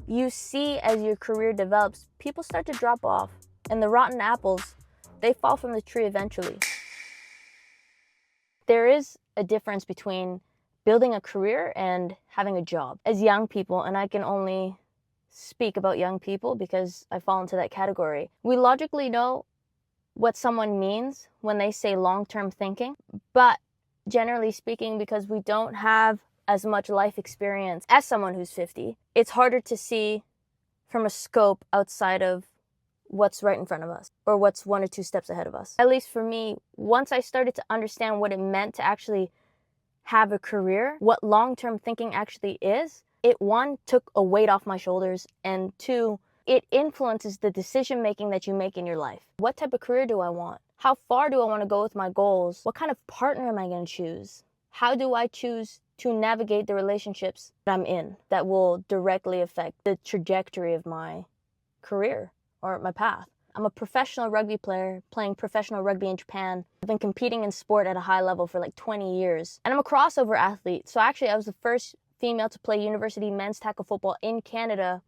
you see as your career develops, people start to drop off, and the rotten apples, they fall from the tree eventually. There is a difference between building a career and having a job. As young people, and I can only speak about young people because I fall into that category, we logically know what someone means when they say long-term thinking, but generally speaking, because we don't have as much life experience as someone who's 50, it's harder to see from a scope outside of what's right in front of us or what's 1 or 2 steps ahead of us. At least for me, once I started to understand what it meant to actually have a career, what long-term thinking actually is, it, 1, took a weight off my shoulders, and 2, it influences the decision-making that you make in your life. What type of career do I want? How far do I want to go with my goals? What kind of partner am I going to choose? How do I choose to navigate the relationships that I'm in that will directly affect the trajectory of my career or my path? I'm a professional rugby player playing professional rugby in Japan. I've been competing in sport at a high level for like 20 years. And I'm a crossover athlete. So actually I was the first female to play university men's tackle football in Canada,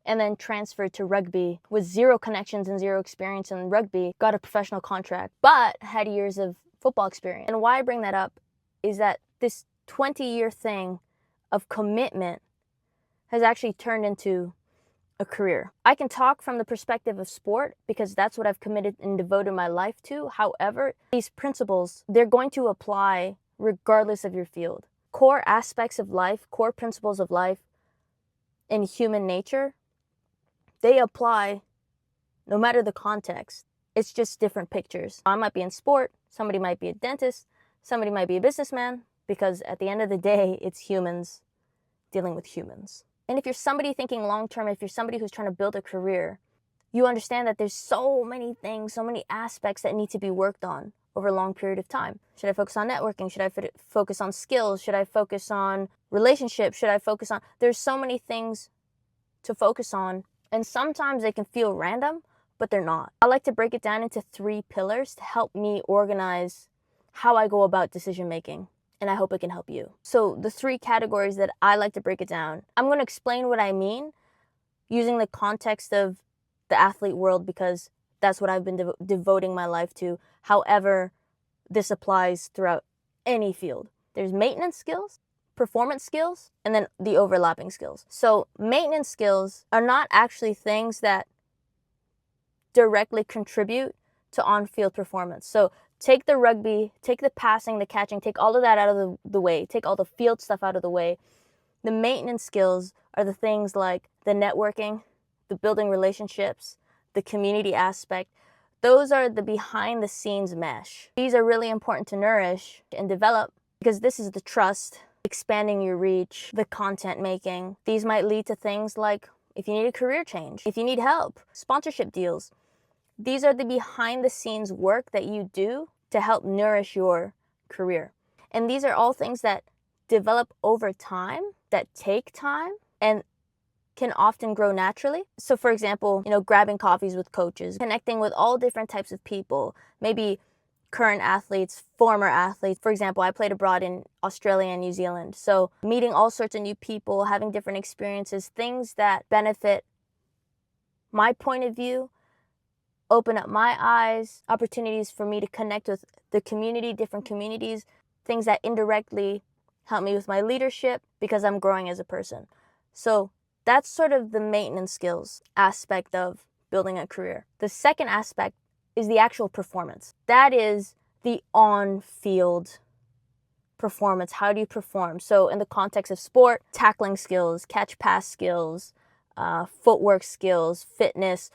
and then transferred to rugby with 0 connections and 0 experience in rugby, got a professional contract, but had years of football experience. And why I bring that up is that this 20-year thing of commitment has actually turned into a career. I can talk from the perspective of sport because that's what I've committed and devoted my life to. However, these principles, they're going to apply regardless of your field. Core aspects of life, core principles of life in human nature, they apply no matter the context. It's just different pictures. I might be in sport, somebody might be a dentist, somebody might be a businessman, because at the end of the day, it's humans dealing with humans. And if you're somebody thinking long-term, if you're somebody who's trying to build a career, you understand that there's so many things, so many aspects that need to be worked on over a long period of time. Should I focus on networking? Should I focus on skills? Should I focus on relationships? Should I focus on... There's so many things to focus on, and sometimes they can feel random, but they're not. I like to break it down into 3 pillars to help me organize how I go about decision making, and I hope it can help you. So the 3 categories that I like to break it down, I'm going to explain what I mean using the context of the athlete world because that's what I've been devoting my life to. However, this applies throughout any field. There's maintenance skills, performance skills, and then the overlapping skills. So maintenance skills are not actually things that directly contribute to on-field performance. So take the rugby, take the passing, the catching, take all of that out of the way, take all the field stuff out of the way. The maintenance skills are the things like the networking, the building relationships, the community aspect. Those are the behind the scenes mesh. These are really important to nourish and develop because this is the trust, expanding your reach, the content making. These might lead to things like if you need a career change, if you need help, sponsorship deals. These are the behind the scenes work that you do to help nourish your career. And these are all things that develop over time, that take time, and can often grow naturally. So for example, grabbing coffees with coaches, connecting with all different types of people, maybe current athletes, former athletes. For example, I played abroad in Australia and New Zealand. So meeting all sorts of new people, having different experiences, things that benefit my point of view, open up my eyes, opportunities for me to connect with the community, different communities, things that indirectly help me with my leadership because I'm growing as a person. So that's sort of the maintenance skills aspect of building a career. The second aspect is the actual performance. That is the on-field performance. How do you perform? So in the context of sport, tackling skills, catch-pass skills, footwork skills, fitness,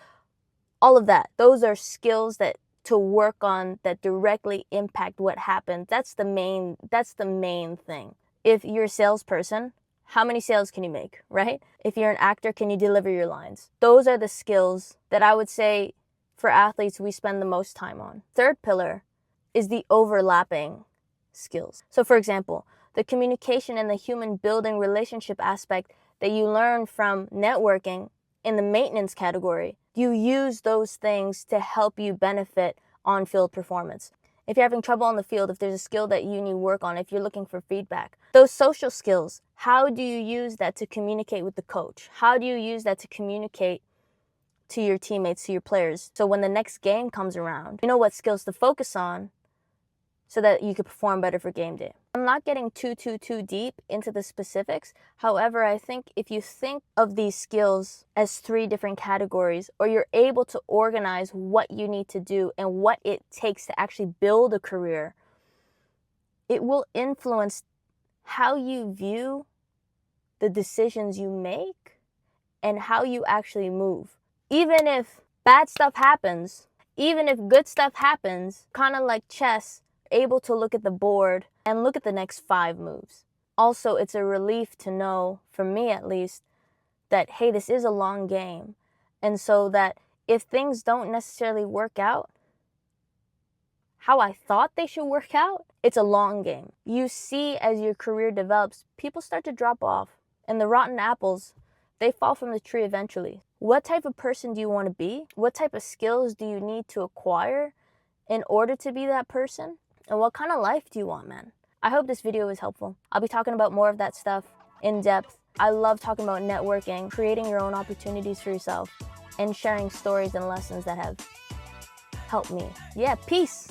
all of that. Those are skills that to work on that directly impact what happens. That's the main thing. If you're a salesperson, how many sales can you make, right? If you're an actor, can you deliver your lines? Those are the skills that I would say for athletes we spend the most time on. Third pillar is the overlapping skills. So for example, the communication and the human building relationship aspect that you learn from networking in the maintenance category, you use those things to help you benefit on-field performance. if you're having trouble on the field, if there's a skill that you need work on, if you're looking for feedback. Those social skills, how do you use that to communicate with the coach? How do you use that to communicate to your teammates, to your players? So when the next game comes around, you know what skills to focus on so that you can perform better for game day. I'm not getting too deep into the specifics. However, I think if you think of these skills as 3 different categories, or you're able to organize what you need to do and what it takes to actually build a career, it will influence how you view the decisions you make and how you actually move. Even if bad stuff happens, even if good stuff happens, kind of like chess, able to look at the board and look at the next 5 moves. Also, it's a relief to know, for me at least, that, hey, this is a long game. And so that if things don't necessarily work out how I thought they should work out, it's a long game. You see, as your career develops, people start to drop off. And the rotten apples, they fall from the tree eventually. What type of person do you want to be? What type of skills do you need to acquire in order to be that person? And what kind of life do you want, man? I hope this video was helpful. I'll be talking about more of that stuff in depth. I love talking about networking, creating your own opportunities for yourself, and sharing stories and lessons that have helped me. Yeah, peace.